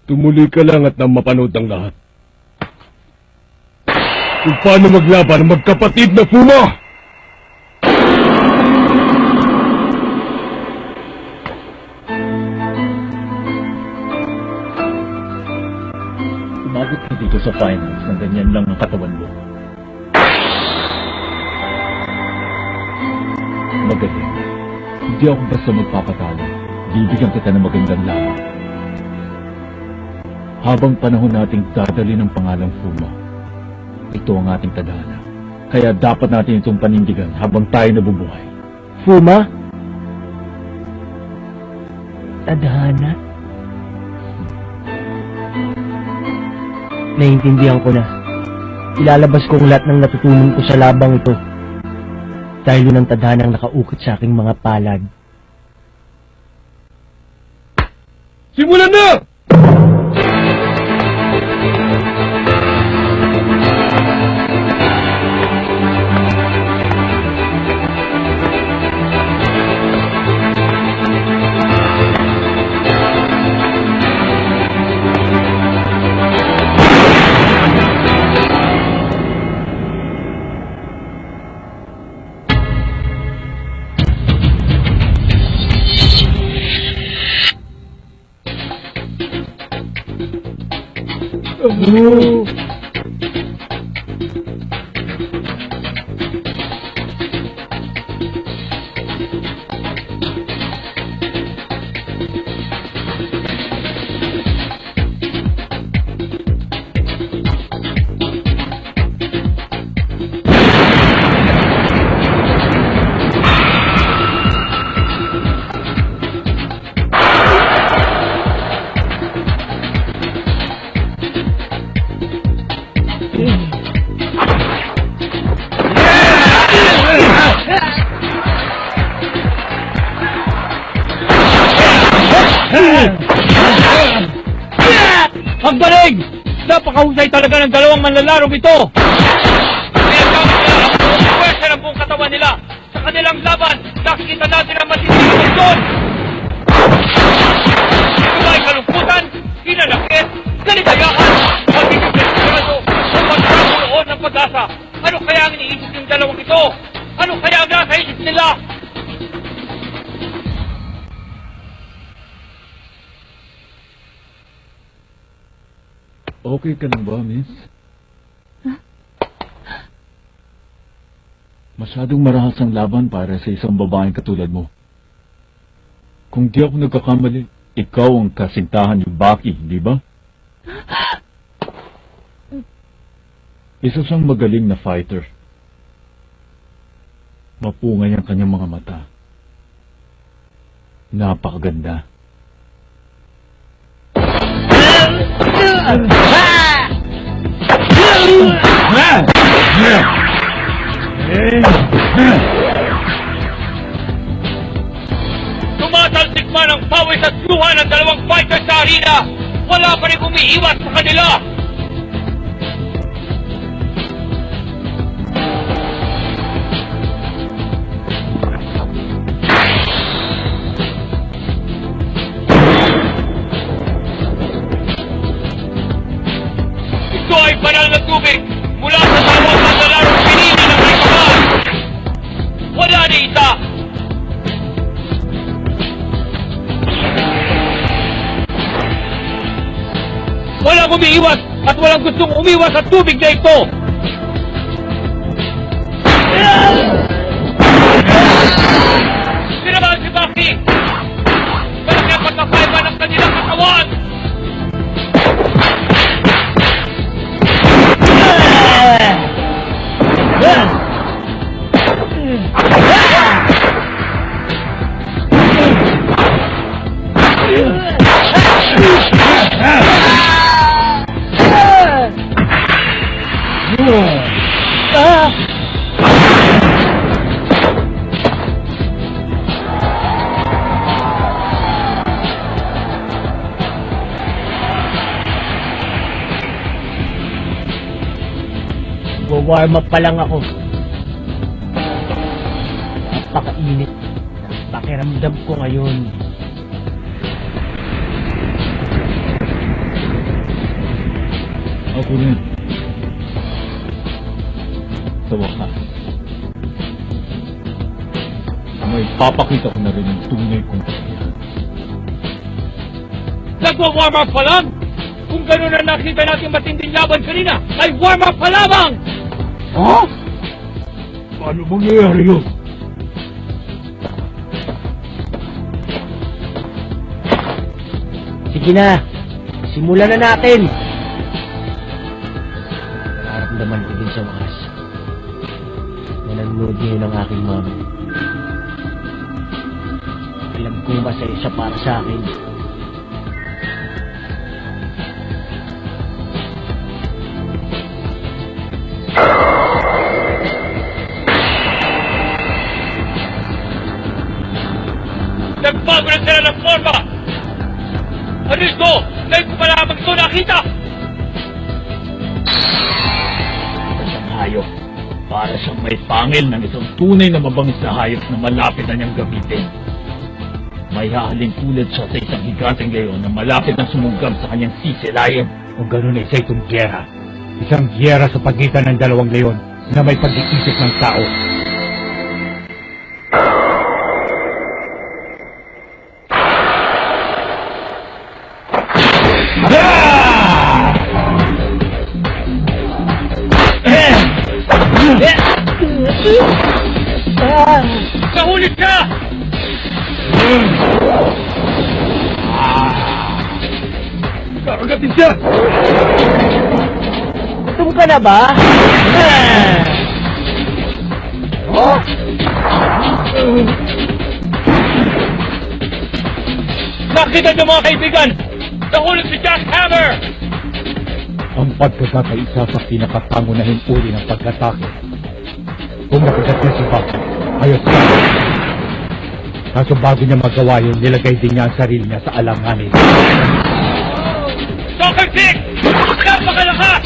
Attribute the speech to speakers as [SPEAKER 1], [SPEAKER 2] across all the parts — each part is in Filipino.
[SPEAKER 1] Tumuloy ka lang at nang mapanood ng lahat. Kung paano maglaban ang magkapatid na Fuma!
[SPEAKER 2] Umabot ka dito sa finals ng ganyan lang ang katawan mo. Magaling. Hindi ako basta magpapatalo. Bibigyan kita ng magandang laban. Habang panahon nating dadali ng pangalang Fuma, ito ang ating tadhana. Kaya dapat natin itong panindigan habang tayo nabubuhay.
[SPEAKER 3] Fuma? Tadhana? Naiintindihan ko na. Ilalabas ko ang lahat ng natutunan ko sa labang ito. Dahil yun ang tadhanang nakaukit sa aking mga palad.
[SPEAKER 1] Simulan na!
[SPEAKER 2] Ang galing! Napakahusay talaga ng dalawang manlalarong ito!
[SPEAKER 4] Kaya kami nila ang buong pwersa ng buong katawan nila. Sa kanilang laban, nakikita natin ang matinding aksyon! Ito ba ay kalungkutan, hinanakit, kaligayahan, magiging desperado, o magkakaroon ng pag-asa? Ano kaya ang iniisip ng dalawang ito? Ano kaya ang nasa isip nila?
[SPEAKER 2] Okay ka lang ba, miss? Masyadong marahas ang laban para sa isang babaeng katulad mo. Kung di ako nagkakamali, ikaw ang kasintahan ni Baki, di ba? Isa siyang magaling na fighter. Mapungay ang kanyang mga mata. Napakaganda.
[SPEAKER 4] Tumatalsik man ang pawis at luha ng dalawang fighters sa arena. Wala pa rin umiiwas sa kanila. Ito ay banal na tubig mula sa dalawang manlalarong pinili ng may mahal. Wala ni isa. Walang umiiwas at walang gustong umiwas sa tubig na ito. Sinabahan si Baki. Malaki ang pagkakaiba ng kanilang katawan.
[SPEAKER 3] Warm up pa lang ako. Napakainit. Pakiramdam ko ngayon.
[SPEAKER 2] Ako rin. Sa wakas, may papakita ko na rin ang tunay kong kasiyahan.
[SPEAKER 4] Nagwa-warm up pa lang! Kung gano'n na nakita natin matinding laban kanina, ay warm up pa lamang!
[SPEAKER 2] Ha? Paano mangyayari yun?
[SPEAKER 3] Sige na, simulan na natin! Nararamdaman ko din sa wakas na nanonood ngayon ang aking mama. Alam kong masaya siya para sa akin.
[SPEAKER 4] Nagbago na sila ng forma! Ano ito? Ngayon ko pa lamang ito nakita!
[SPEAKER 2] Isang hayop. Para siyang may pangil ng isang tunay na mabangis na hayop na malapit na niyang gamitin. May hahaling tulad siya sa isang higanteng leon na malapit na sumugam sa kanyang sisilayan.
[SPEAKER 5] Kung gano'n ay isa itong gyera. Isang gyera sa pagitan ng dalawang leon na may pag-iisip ng tao.
[SPEAKER 4] Nahuli siya!
[SPEAKER 1] Kakagatin siya!
[SPEAKER 3] Gutom ka na ba?
[SPEAKER 4] Nakita niyo mga kaibigan! Nahulog si Jackhammer!
[SPEAKER 5] Ang pagkakakaisa sa pinakapangunahing uri ng pag-atake. Kung nakagat niya si Baki, ayos ka. Kaso bago niya magawa yun, nilagay din niya ang sarili niya sa alanganin.
[SPEAKER 4] Soccer kick! Napakalakas!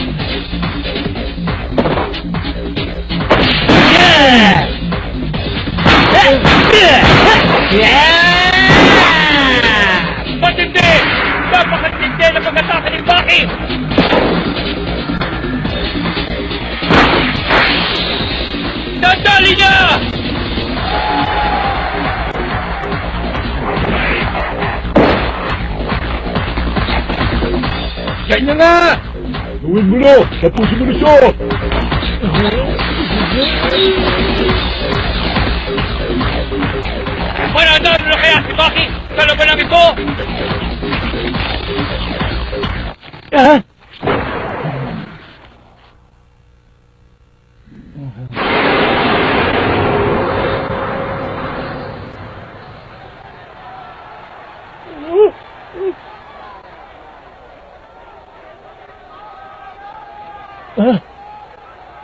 [SPEAKER 4] Matindi! Napakatindi na pag-atake ni Baki! Nadali niya!
[SPEAKER 1] Yan na nga! Gawin mo na! Tapusin mo na siya!
[SPEAKER 4] Mananalo na kaya si Baki sa laban ito?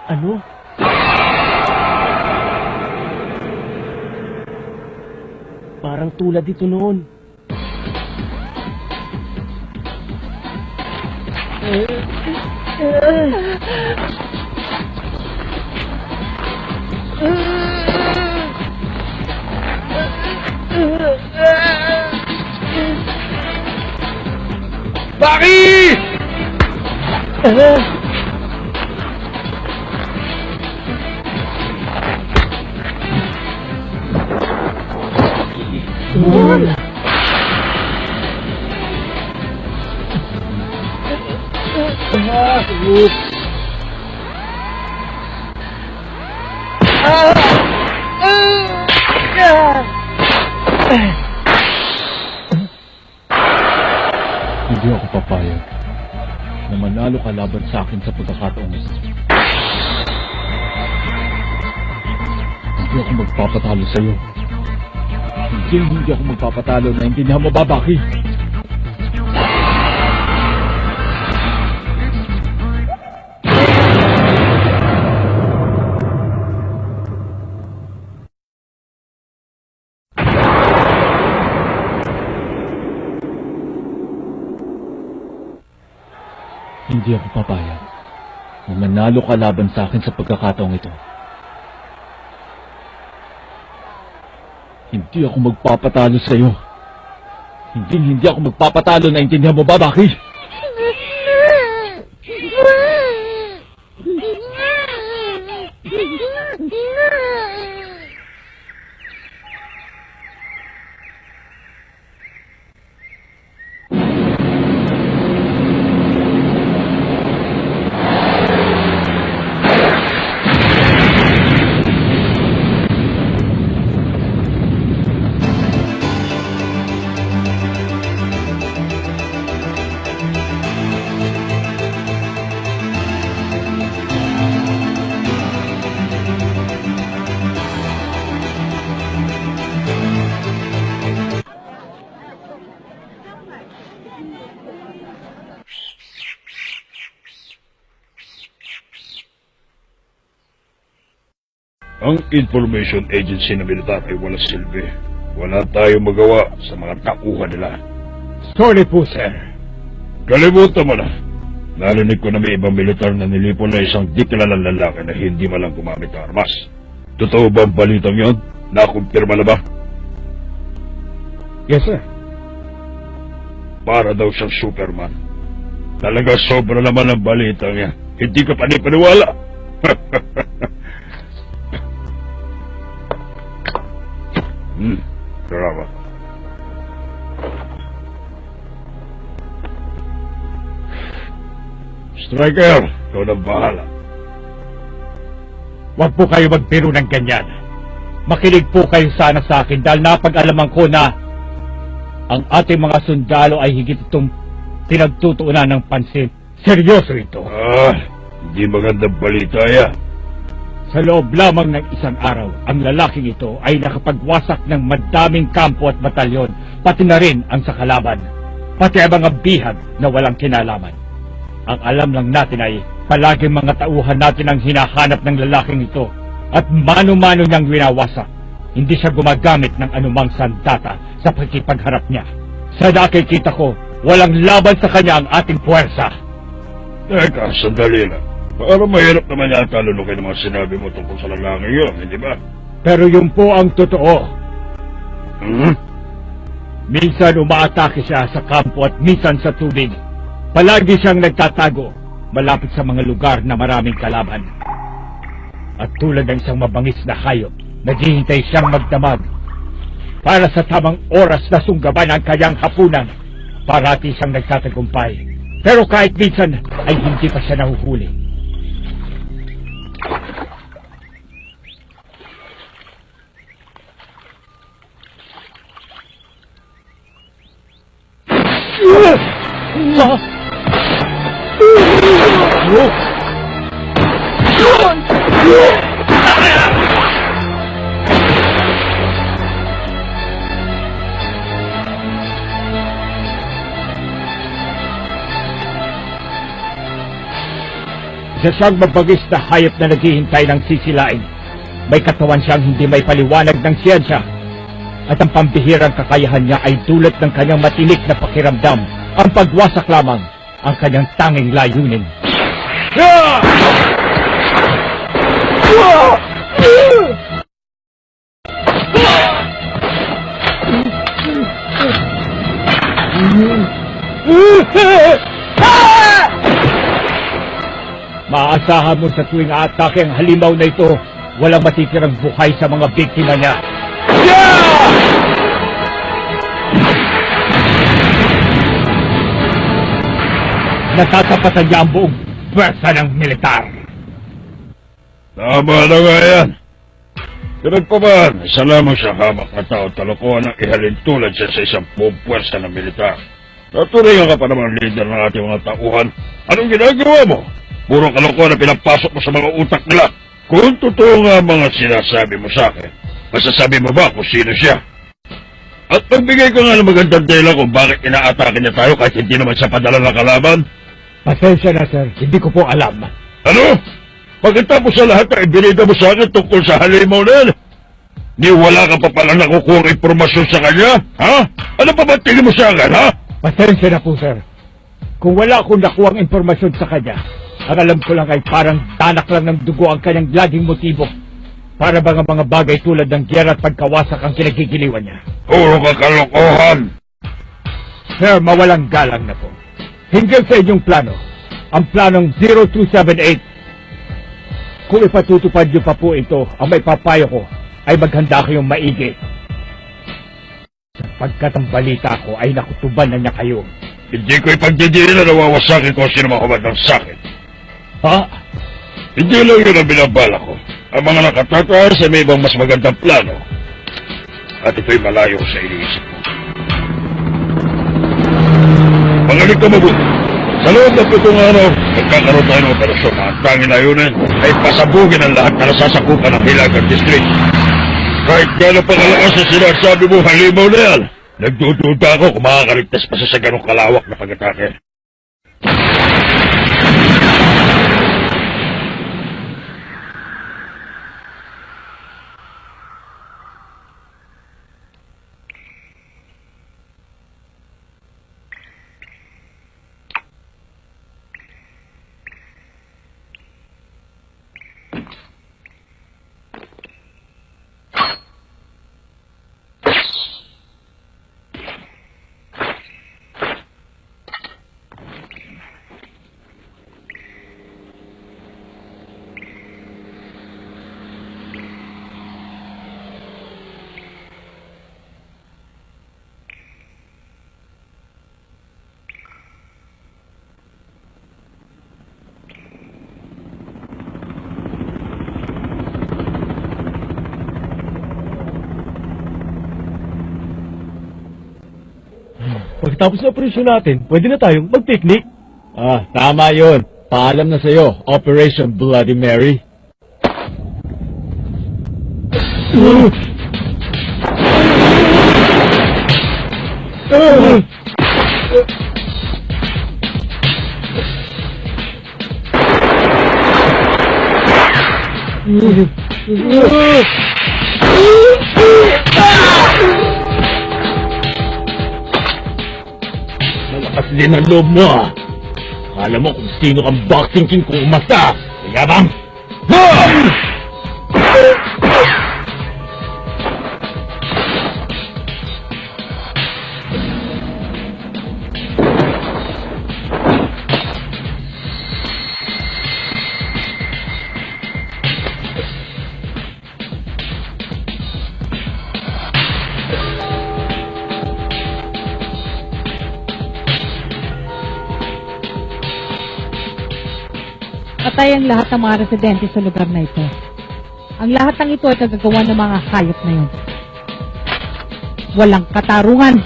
[SPEAKER 3] Ano? Parang tulad ito noon.
[SPEAKER 1] Baki!
[SPEAKER 2] Hindi ako papayag na manalo ka laban sa akin sa pagkakataong ito. Hindi ako magpapatalo sa'yo. Hindi ako magpapatalo na hindi niya mababaki. Hindi ako papayag na manalo ka laban sa akin sa pagkakataong ito. Hindi ako magpapatalo sa iyo. Hindi ako magpapatalo na intindihan mo ba, Baki?
[SPEAKER 1] Ang information agency na militar ay walang silbi. Wala tayong magawa sa mga tauhan nila.
[SPEAKER 5] Sorry po, sir.
[SPEAKER 1] Kalimutan mo na. Narinig ko na may ibang militar na nilipon na isang di kilalang lalaki na hindi malang gumamit ng armas. Totoo ba ang balitang yon? Nakumpirma na ba?
[SPEAKER 5] Yes, sir.
[SPEAKER 1] Para daw siyang Superman. Talaga sobra naman ang balitang yan. Hindi ka panipaniwala. Salamat. Striker, ikaw na bahala.
[SPEAKER 5] Huwag po kayo magbiro ng ganyan. Makinig po kayo sana sa akin dahil napag-alaman ko na ang ating mga sundalo ay higit itong pinagtutuunan ng pansin. Seryoso ito.
[SPEAKER 1] Hindi magandang balita yan.
[SPEAKER 5] Sa loob lamang ng isang araw, ang lalaking ito ay nakapagwasak ng madaming kampo at batalyon, pati na rin ang sa kalaban, pati ang mga bihag na walang kinalaman. Ang alam lang natin ay palaging mga tauhan natin ang hinahanap ng lalaking ito at mano-mano niyang winawasak. Hindi siya gumagamit ng anumang sandata sa pagkipagharap niya. Sa nakikita ko, walang laban sa kanya ang ating puwersa.
[SPEAKER 1] Teka, sandali lang. Parang mahirap naman yata lulukin ng mga sinabi mo tungkol sa lalaki yun, hindi ba?
[SPEAKER 5] Pero yun po ang totoo.
[SPEAKER 1] Hmm?
[SPEAKER 5] Minsan umaatake siya sa kampo at minsan sa tubig. Palagi siyang nagtatago malapit sa mga lugar na maraming kalaban. At tulad ng isang mabangis na hayop, naghihintay siyang magdamag para sa tamang oras na sunggaban ang kanyang hapunan. Parati siyang nagtatagumpay. Pero kahit minsan ay hindi pa siya nahuhuli. Isa siyang mabagis na hayop na naghihintay ng sisilain. May katawan siyang hindi may paliwanag ng siyensya. At ang pambihirang kakayahan niya ay dulot ng kanyang matinik na pakiramdam. Ang pagwasak lamang ang kanyang tanging layunin. Maaasahan mo sa tuwing aatake ang halimaw na ito, walang matitirang buhay sa mga biktima niya. Natatapatan niya ang buong pwersa ng militar.
[SPEAKER 1] Tama na nga yan. Pinagpaman, isa lamang siya hamak na tao talokohan ang ihalin tulad siya sa isang buong pwersa ng militar. Naturingan ka pa naman ang leader ng ating mga tauhan. Anong ginagawa mo? Puro kalokohan na pinapasok mo sa mga utak nila. Kung totoo nga mga sinasabi mo sa akin, masasabi mo ba kung sino siya? At magbigay ko nga ng magandang dahilan kung bakit inaatake niya tayo kahit hindi naman siya padala ng kalaban?
[SPEAKER 5] Pasensya na, sir. Hindi ko po alam.
[SPEAKER 1] Ano? Pagkatapos sa lahat na ibinida mo sa akin tungkol sa halimaw na yan, ni wala ka pa pala nakukuha impormasyon sa kanya? Ha? Ano pa ba tingin mo sa akin, ha?
[SPEAKER 5] Pasensya na po, sir. Kung wala akong nakuha ang impormasyon sa kanya, ang alam ko lang ay parang tanak lang ng dugo ang kanyang laging motibo. Para bang ang mga bagay tulad ng giyera at pagkawasak ang kinagigiliwan niya.
[SPEAKER 1] Puro ka kalokohan!
[SPEAKER 5] Sir, mawalang galang na po. Hinggil sa inyong plano, ang planong 0278, Kung ipatutupad niyo pa po ito, ang may papayo ko ay maghanda kayong maigi. Sapagkat ang balita ko ay nakutuban na niya kayo.
[SPEAKER 1] Hindi ko ipagdidiin na nawawasakin ko sino makumandang sa akin.
[SPEAKER 5] Ha?
[SPEAKER 1] Hindi lang yun ang binabala ko. Ang mga nakatatas ay may ibang mas magandang plano. At ito'y malayo sa iniisip ko. Magaling ka mabuti. Sa loob ng 7 araw, magkakaroon tayo ng operasyon na ang tanging layunin ay pasabugin ang lahat na nasasakupan ng Hilagang District. Kahit gano'n pa kalakas na sinasabi mo halimaw na yan, nagdududa ako kung makakaligtas pa sa ganong kalawak na pag-atake.
[SPEAKER 3] Pagkatapos ng operasyon natin, pwede na tayong mag-picnic.
[SPEAKER 2] Ah, tama yun. Paalam na sa'yo, Operation Bloody Mary. Malakas din ang loob mo, ah. Alam mo kung sino kang boxing king kung umasta. Kaya bang?
[SPEAKER 6] Patay ang lahat ng mga residente sa lugar na ito. Ang lahat ng ito ay kagagawa ng mga hayop na yun. Walang katarungan.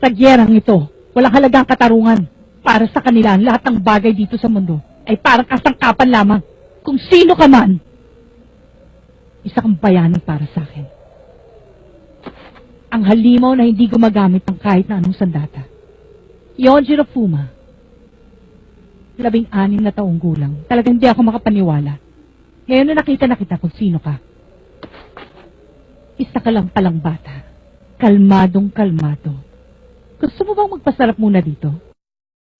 [SPEAKER 6] Sa gyerang ito, walang halagang katarungan. Para sa kanila, ang lahat ng bagay dito sa mundo ay parang kasangkapan lamang. Kung sino ka man, isa kang bayani para sa akin. Ang halimaw na hindi gumagamit ng kahit na anong sandata. Yonjiro Fuma, 16 na taong gulang. Talagang hindi ako makapaniwala. Ngayon na nakita na kita kung sino ka. Isa ka lang palang bata. Kalmadong kalmado. Gusto mo bang magpasarap muna dito?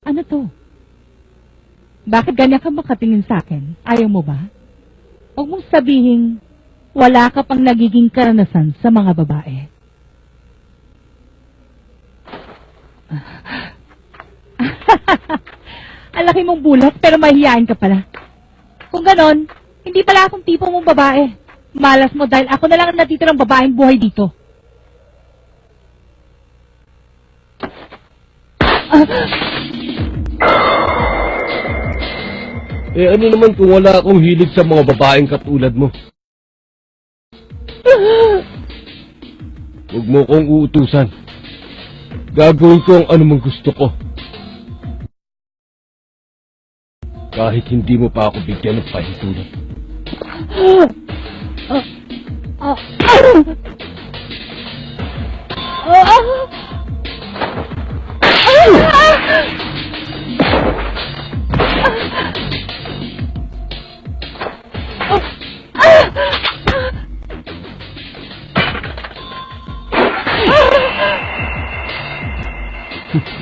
[SPEAKER 6] Ano to? Bakit ganyan ka makatingin sa akin? Ayaw mo ba? Huwag mong sabihin, wala ka pang nagiging karanasan sa mga babae. Ang laki mong bulat, pero mahihiyain ka pala. Kung ganon, hindi pala akong tipo mong babae. Malas mo dahil ako na lang ang natitirang babaeng buhay dito.
[SPEAKER 3] Ano naman kung wala akong hilig sa mga babaeng katulad mo? Huwag mo kong uutusan. Gagawin ko ang anumang gusto ko. Kahit hindi mo pa ako bigyan ng pahintulot.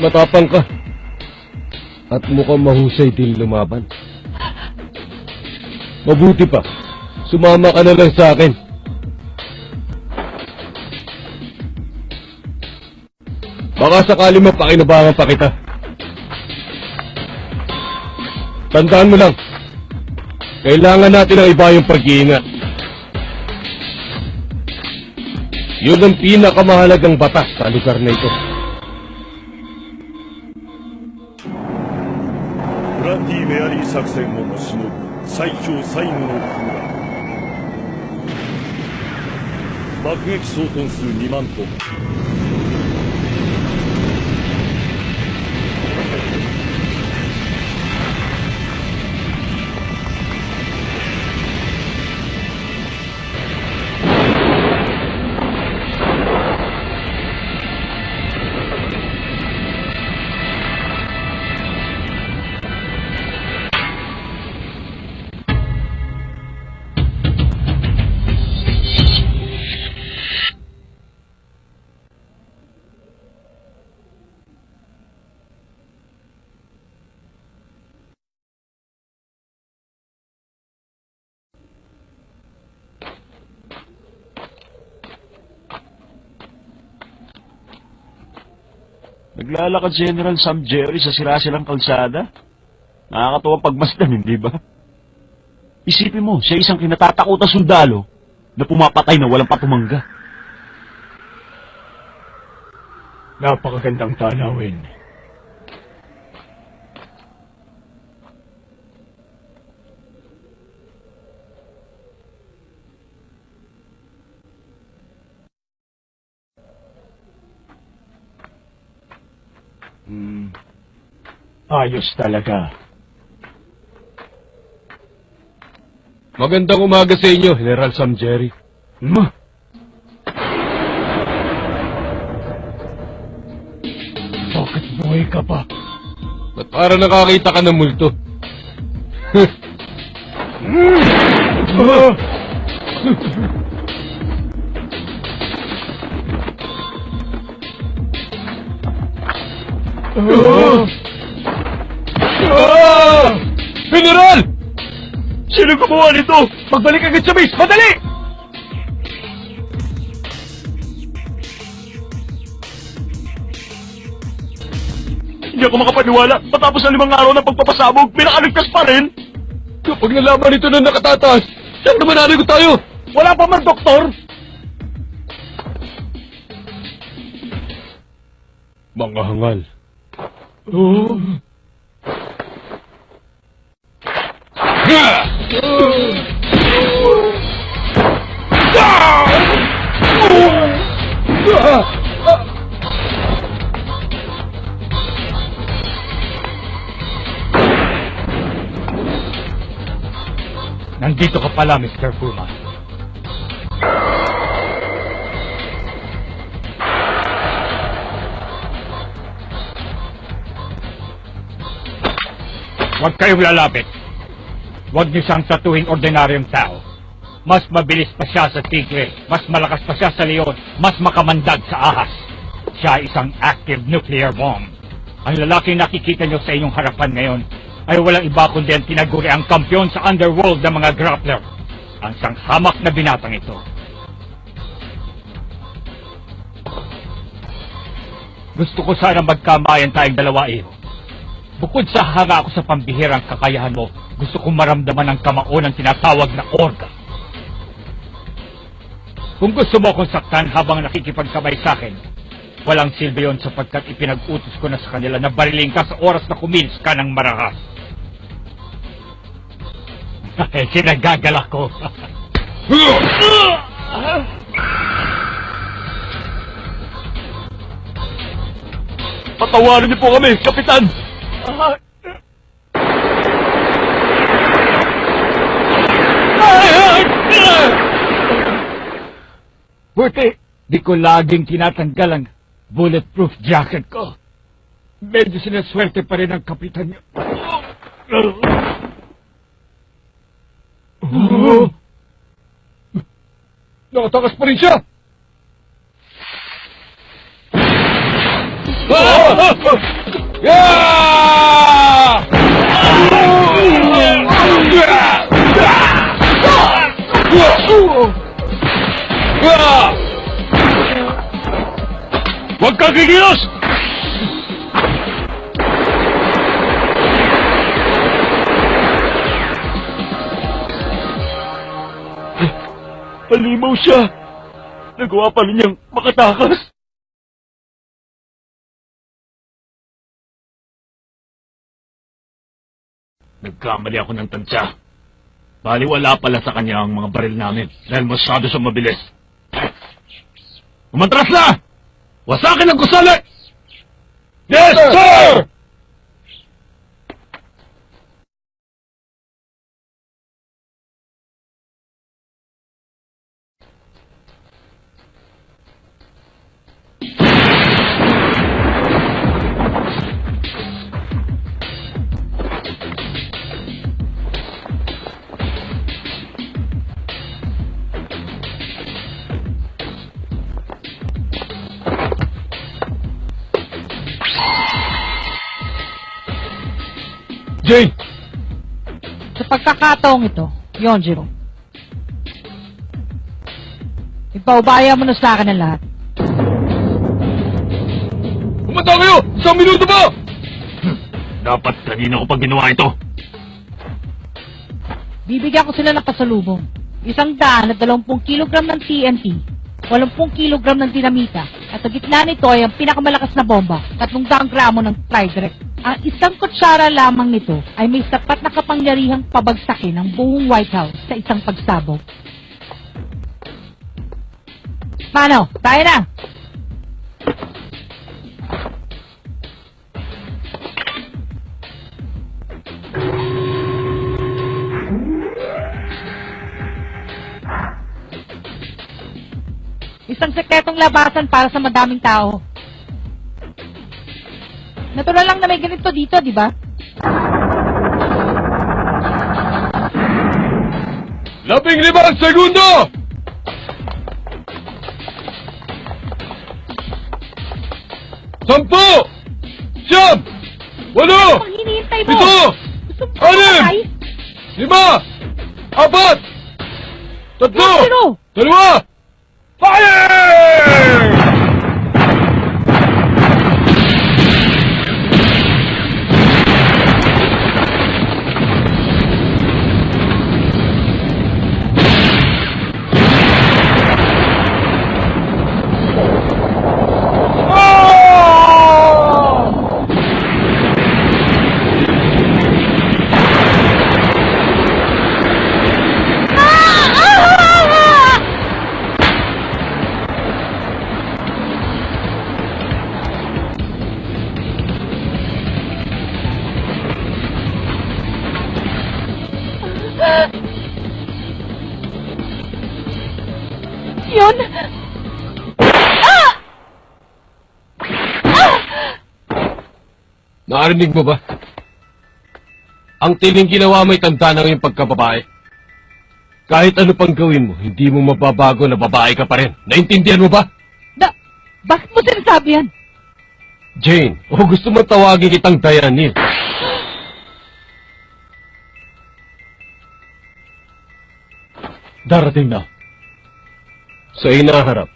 [SPEAKER 7] matapang ka. At mukhang mahusay din lumaban. Mabuti pa, sumama ka na lang sa akin. Baka sakali mapakinabangan pa kita. Tandaan mo lang, kailangan natin ang iba yung pag-iingat. Yun ang pinakamahalagang batas sa lugar na ito.
[SPEAKER 8] ブランディ・メアリー作戦をもしのぐ最強最後の空爆撃総トン数2万トン。
[SPEAKER 1] Naglalakad si General Sam Jerry sa sira-silang kalsada. Nakakatuwa pagmasdan, hindi ba? Isipin mo, siya isang kinatatakot na sundalo na pumapatay na walang patumangga.
[SPEAKER 5] Napakagandang tanawin. Ayos talaga.
[SPEAKER 7] Magandang umaga sa inyo, General Sam Jerry.
[SPEAKER 5] Bakit buhay ka pa?
[SPEAKER 7] Ba't para nakakita ka ng multo?
[SPEAKER 1] General! Sino gumawa nito? Magbalik agad sa base! Madali! Hindi ako makapaniwala. Matapos ng 5 araw ng pagpapasabog, may nakaligtas pa rin.
[SPEAKER 7] Kapag nalaman ito na nakatatas, siyempre mananagot tayo!
[SPEAKER 1] Wala pa man, doktor!
[SPEAKER 7] Mga hangal.
[SPEAKER 5] Nandito ka pala, Mr. Puma. Huwag kayong lalapit. Huwag niyo siyang tatuhin ordinaryong tao. Mas mabilis pa siya sa tigre, mas malakas pa siya sa leon, mas makamandag sa ahas. Siya ay isang active nuclear bomb. Ang lalaking nakikita niyo sa inyong harapan ngayon ay walang iba kundi ang tinaguri ang kampiyon sa underworld ng mga grappler. Ang sanghamak na binatang ito. Gusto ko sana magkamayan tayong dalawa, iyo. Bukod sa hanga ako sa pambihirang kakayahan mo, gusto kong maramdaman ang kamao ng tinatawag na orga. Kung gusto mo akong saktan habang nakikipagkamay sa akin, walang silbi yun sapagkat ipinag-utos ko na sa kanila na bariling ka sa oras na kumilos ka ng marahas. Kinagagalak ko.
[SPEAKER 1] Patawarin niyo po kami, Kapitan!
[SPEAKER 5] Buti, di ko laging tinatanggal ang bulletproof jacket ko. Medyo sinaswerte pa rin ang kapitan niyo.
[SPEAKER 7] Nakatakas pa rin siya!
[SPEAKER 1] Huwag kang kikilos! Halimaw siya! Nagawa pa rin niyang makatakas!
[SPEAKER 2] Nagkamali ako ng tansya. Baliwala pala sa kanya ang mga baril namin dahil masyado siyang mabilis. Umantras na! Wasakin ang gusali!
[SPEAKER 1] Yes, sir!
[SPEAKER 7] Jane!
[SPEAKER 6] Sa pagkakataong ito, Yonjiro, ipaubaya mo na sa akin ang lahat.
[SPEAKER 7] Umata kayo! 1 minuto pa!
[SPEAKER 2] Dapat kanina ko pa ginawa ito.
[SPEAKER 6] Bibigyan ko sila ng pasalubong. 120 kilogram ng TNT, 80 kilogram ng dinamita, at sa gitna nito ay ang pinakamalakas na bomba, 300 gramo ng tridirect. Ang 1 kutsara lamang nito ay may sapat na kapangyarihang pabagsakin ang buong White House sa isang pagsabog. Paano? Tayo na! Isang sekretong labasan para sa madaming tao. Natural lang na may ganito dito, di ba?
[SPEAKER 7] 15 segundo! 10! 9! 8!
[SPEAKER 6] Pag hinihintay mo!
[SPEAKER 7] 7!
[SPEAKER 6] Gusto mo patay?
[SPEAKER 7] 5! 4! 3!
[SPEAKER 6] Yonjiro!
[SPEAKER 7] 2! Fire!
[SPEAKER 6] Yun!
[SPEAKER 7] Narinig mo ba? Ang tiling ginawa mo'y tanda ng iyong pagkababae. Kahit ano pang gawin mo, hindi mo mababago na babae ka pa rin. Naintindihan mo ba?
[SPEAKER 6] Bakit mo sinasabi yan?
[SPEAKER 7] Jane, o gusto mo tawagin kitang Diane? Darating na. Sa inaharap,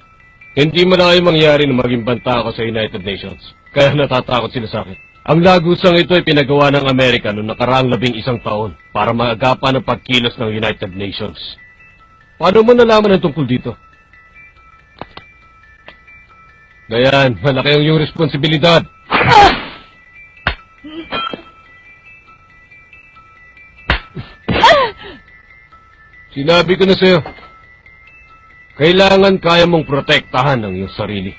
[SPEAKER 7] hindi malayo mangyari na maging banta ako sa United Nations. Kaya natatakot sila sa akin. Ang lagusang ito ay pinagawa ng Amerika noong nakaraang 11 taon para maagapan ang pagkilos ng United Nations. Paano mo nalaman ang tungkol dito? Gayan, malaki ang iyong responsibilidad. Sinabi ko na sa'yo, kailangan kaya mong protektahan ang iyong sarili.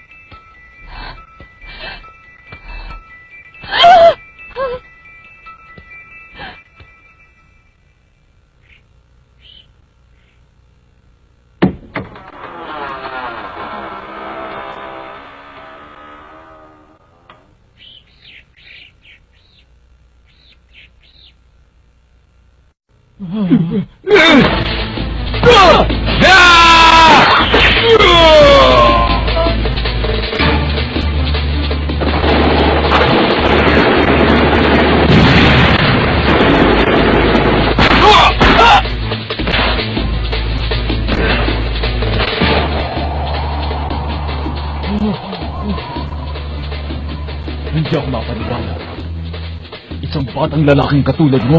[SPEAKER 2] Hindi ako mapaniwala. Isang batang lalaking katulad mo,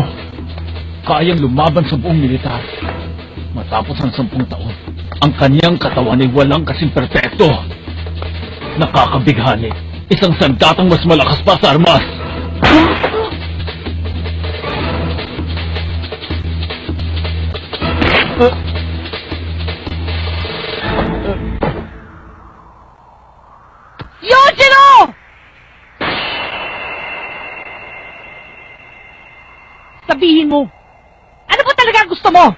[SPEAKER 2] kayang lumaban sa buong militar. Matapos ang 10 taon, ang kanyang katawan ay walang kasing perpekto. Nakakabighani, isang sandatang mas malakas pa sa armas.
[SPEAKER 6] Yojiro! Sabihin mo, ano ba talaga gusto mo?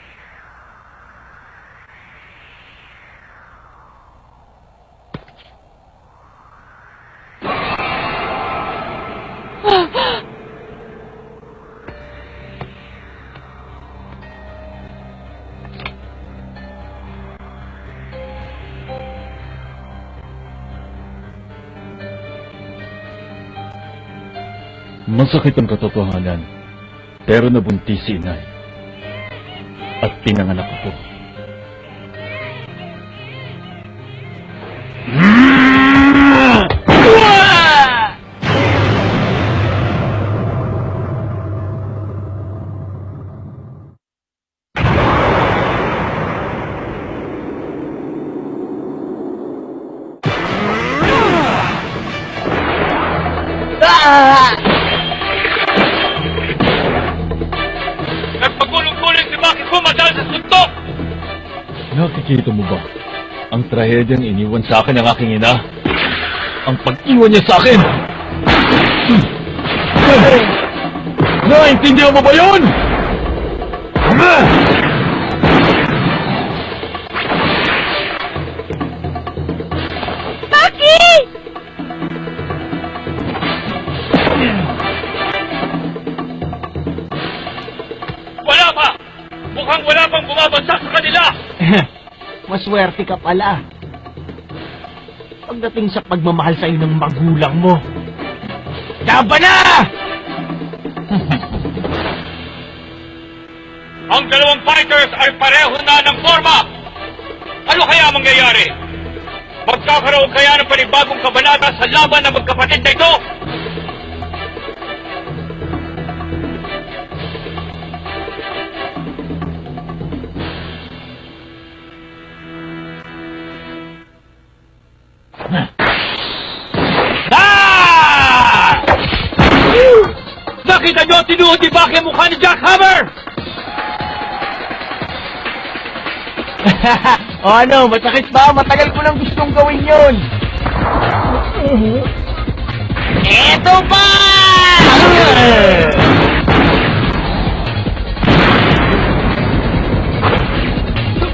[SPEAKER 2] Masakit ang katotohanan, pero nabuntis si inay. At pinanganak ako.
[SPEAKER 4] Nagpagulong-guling si Baki ko dahil sa suntok!
[SPEAKER 2] Nakikita mo ba ang trahedyang iniwan sa akin ng aking ina? Ang pag-iwan niya sa akin! Naintindihan mo ba yun?
[SPEAKER 6] Baki!
[SPEAKER 4] Wala pa! Mukhang wala pang bumabagsak sa kanila!
[SPEAKER 3] Maswerte ka pala. Pagdating sa pagmamahal sa'yo ng magulang mo. Laban na!
[SPEAKER 4] Ang dalawang fighters ay pareho na ng forma! Ano kaya mangyayari? Magkakaroon kaya ng panibagong kabanata sa laban ng magkapatid na ito? Nakita niyo, tinuod ni Baki ang mukha ni Jackhammer!
[SPEAKER 3] O ano, masakit ba? Matagal ko nang gustong gawin yun. Eto ba?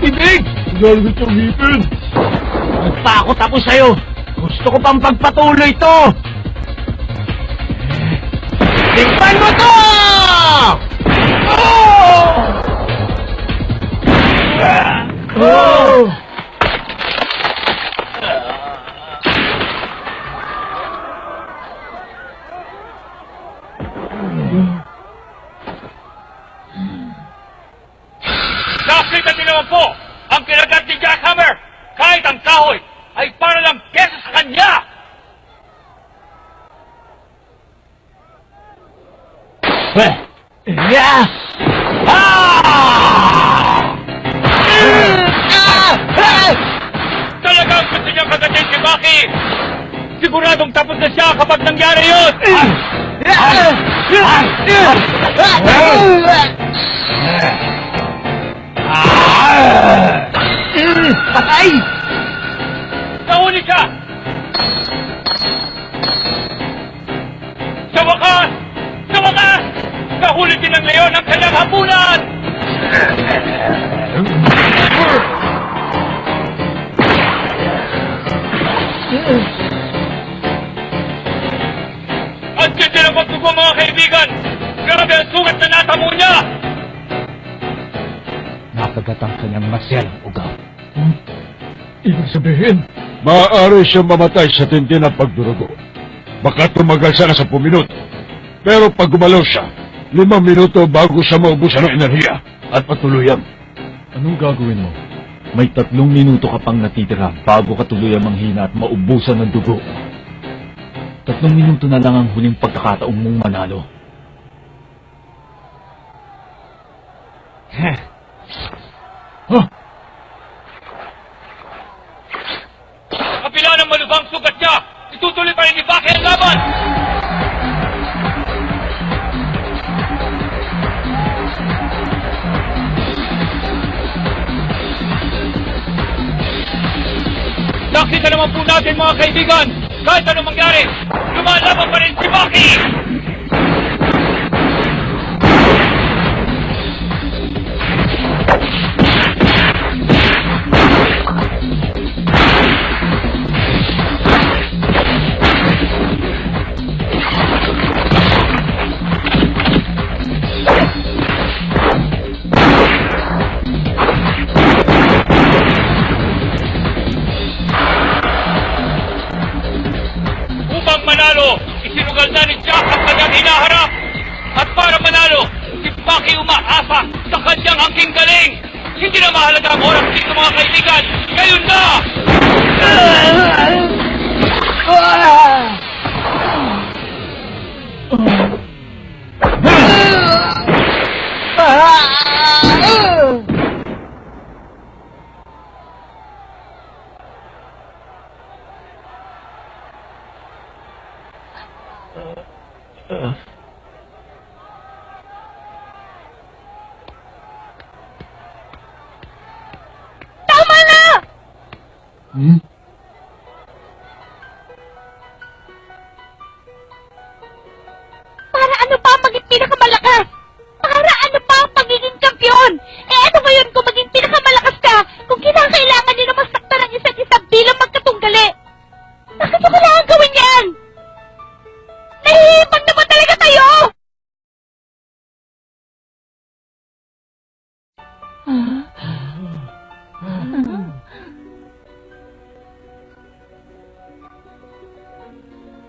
[SPEAKER 2] Ibig! Galit ang ngipin!
[SPEAKER 3] Nagtakot ako sa'yo. Gusto ko pang pagpatuloy to. Tikman mo to! Oh!
[SPEAKER 4] Nakita niyo naman po ang kinagat ni Jackhammer! Kahit ang kahoy ay para lang kesa sa kanya!
[SPEAKER 3] Yeah!
[SPEAKER 4] Talagang gusto niyang kagatin si Baki! Siguradong tapos na siya kapag nangyari yun!
[SPEAKER 3] Patay!
[SPEAKER 4] Nahuli siya! Sa wakas! Sa wakas! Nahuli din ng leon ang kanyang hapunan! Ang tindi ng pagtugo, mga kaibigan! Grabe ang sugat na natamo niya!
[SPEAKER 5] Nakagat ang kanyang masyal, ugaw.
[SPEAKER 2] Ibig sabihin,
[SPEAKER 1] Maaari siyang mamatay sa tindi ng pagdurugo. Baka tumagal siya na 10 minuto. Pero pag gumalaw siya, 5 minuto bago siya maubusan ng enerhiya at patuluyan.
[SPEAKER 2] anong gagawin mo? May 3 minuto ka pang natitira bago ka tuluyang manghina at maubusan ng dugo. 3 minuto na lang ang huling pagkakataong mong manalo.
[SPEAKER 4] Kapila ng malubhang sugat niya, itutuloy pa rin ni Baki ang laban! Nakita naman po natin mga kaibigan, kahit anong mangyari, lumalaban pa rin si Baki! Upang manalo, isinugal na ni Jack ang kanyang hinaharap. At para manalo, si Baki umaasa sa kanyang angking galing. Hindi na mahalaga ang oras dito mga kaibigan. Ngayon na!
[SPEAKER 6] Tama na! Para ano pa ang maging pinakamalakas? Para ano pa ang pagiging kampiyon? Eh ano ngayon kung maging pinakamalakas ka kung kinakailangan nyo na masaktan ang isa't isa bilang magkatunggali? Bakit mo kailangan gawin yan? Nahihipag naman talaga tayo!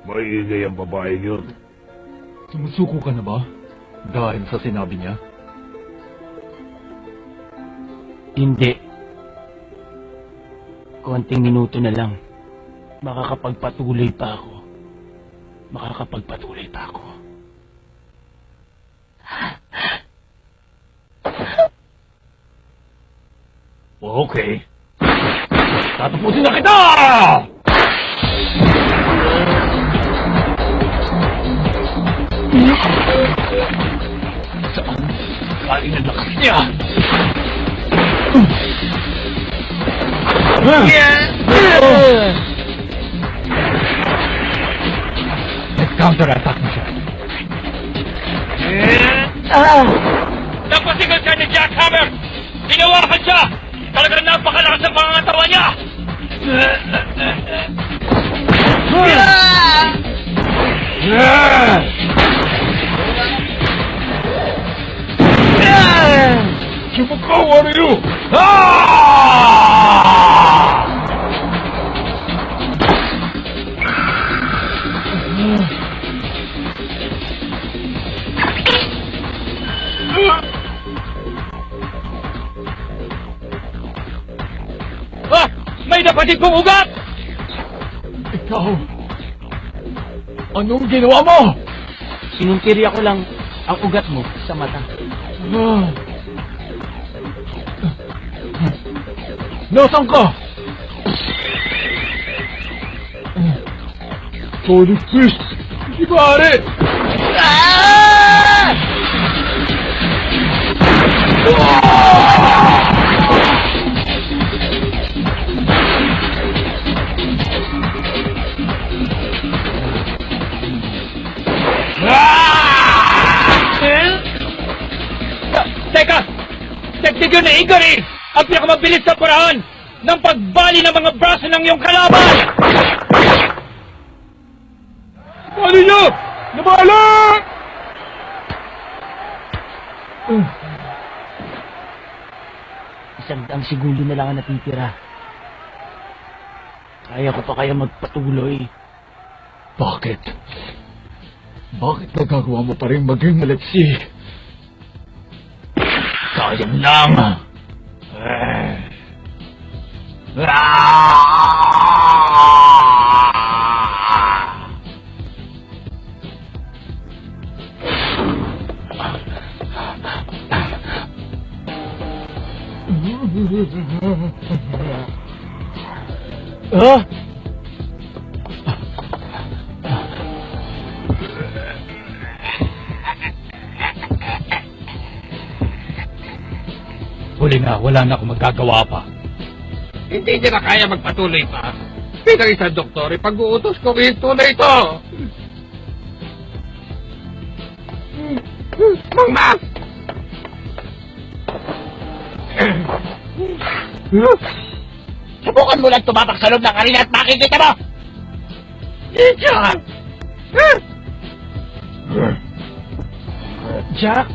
[SPEAKER 1] Maingay ang babaeng yun.
[SPEAKER 2] Sumusuko ka na ba? Dahil sa sinabi niya?
[SPEAKER 3] Hindi. Konting minuto na lang. Makakapagpatuloy pa ako.
[SPEAKER 2] Okay. Tatapusin na kita! Saan galing ang lakas niya?
[SPEAKER 5] Nag-counter-attack na siya.
[SPEAKER 4] Nagpasigal siya ni Jackhammer! Ginawakan siya! Talagang napakalakas ang pangangatawan niya!
[SPEAKER 1] Sumakaw, ano yun?
[SPEAKER 4] Ah! May napatid kong ugat!
[SPEAKER 2] Ikaw! Anong ginawa mo?
[SPEAKER 3] Sinumpirya ko lang ang ugat mo sa mata.
[SPEAKER 2] Nasaan ka? Solid fist! Hindi pare!
[SPEAKER 4] Teka! Teknik yun na Igari! Ang pinakamabilis sa paraan ng pagbali ng mga braso ng iyong kalaban!
[SPEAKER 1] Bali niyo! Nabala!
[SPEAKER 3] Isang daang segundo na lang ang natitira. Kaya ko pa kaya magpatuloy.
[SPEAKER 2] Bakit? Bakit nagagawa mo pa rin maging maliksi? Sayang lang!
[SPEAKER 3] Ah!
[SPEAKER 5] Huli na, wala na akong magagawa pa.
[SPEAKER 9] Hindi niya na kaya magpatuloy pa. Bilang isang doktor, ipag-uutos ko hinto na ito. Mang Mas!
[SPEAKER 4] Subukan mo lang tumapak sa loob ng arena at makikita mo!
[SPEAKER 9] Jack!
[SPEAKER 3] Jack?